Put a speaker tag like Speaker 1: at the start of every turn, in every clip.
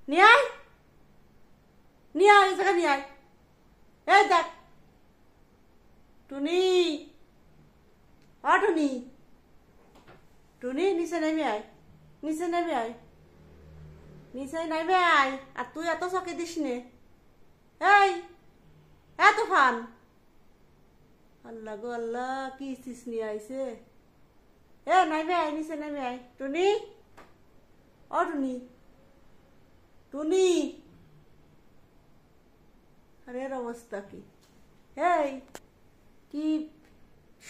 Speaker 1: নিয়ে আয়, নিয়ে আয়, এই জায়গা নিয়ে আয়। এই দেখ টুনি, টুনি, টুনি নিচে নেমে আয়, নিচে নেমে আয়, নিচে নেমে আয়। আর তুই এত চকে দিস নে। এই এত ফান, আল্লাহ গো আল্লাহ, কি চিস নিয়ে আইছে। নেমে আয়, নিচে নেমে আয়। টুনি, টুনি, টুনি, আর এর অবস্থা কি? এই কি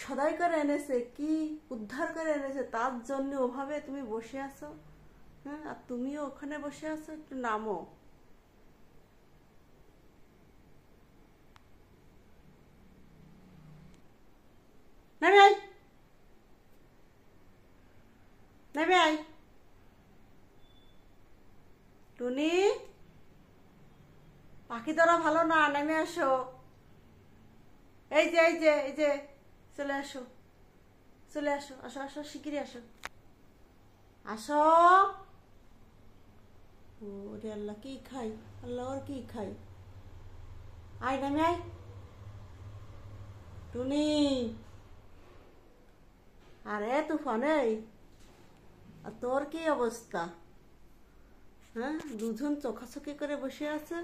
Speaker 1: সদাই করে এনেছে, কি উদ্ধার করে এনেছে, তার জন্য ওভাবে তুমি বসে আছো। হ্যাঁ, আর তুমিও ওখানে বসে আছো, একটু নামো। নেমে আয়, নেমে আয়। টুনি, পাখি ধরা ভালো না, নেমে আসো। এই যে এই যে এই যে, চলে আসো, চলে আসো, আসো আসো, শিগগিরই আসো, আসো। ওরে আল্লাহ, কি খাই, আল্লাহ ওর কি খাই। আয় নেমে আয়। টুনি, আরে তুফান, এই আর তোর কি অবস্থা? হ্যাঁ, দুজন চোখাচোখি করে বসে আছে,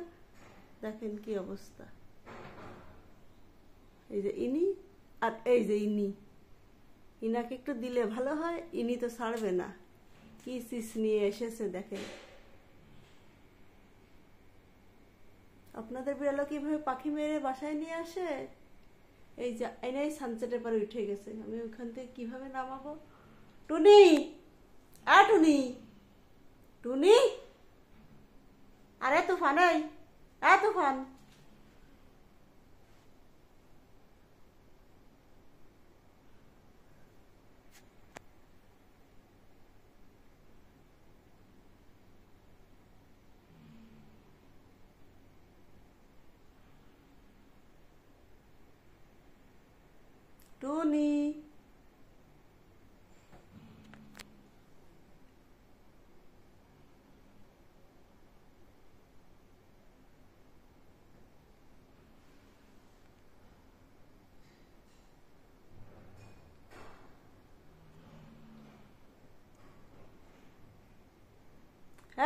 Speaker 1: দেখেন কি অবস্থা। এই যে ইনি, আর এই যে ইনি, ইনাকে একটু দিলে ভালো হয়, ইনি তো ছাড়বে না। কি চিজ নিয়ে এসেছে দেখেন। আপনাদের বিড়ালও কিভাবে পাখি মেরে বাসায় নিয়ে আসে। এই যে এনাই সানসেটের পরে উঠে গেছে, আমি ওখান থেকে কিভাবে নামাবো। টুনি, টুনি, টুনি, আরে তুফান, এই তুফান, টুনি,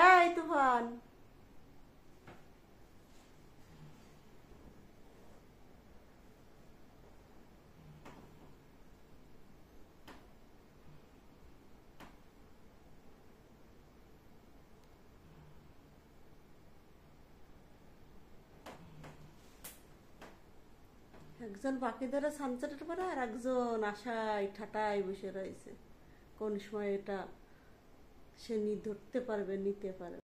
Speaker 1: এই তুফান। একজন পাখি ধরে সানসেটের পরে, আর একজন আশায় ঠাটায় বসে রয়েছে, কোন সময় এটা সে ধরতে পারবে, নিতে পারবে।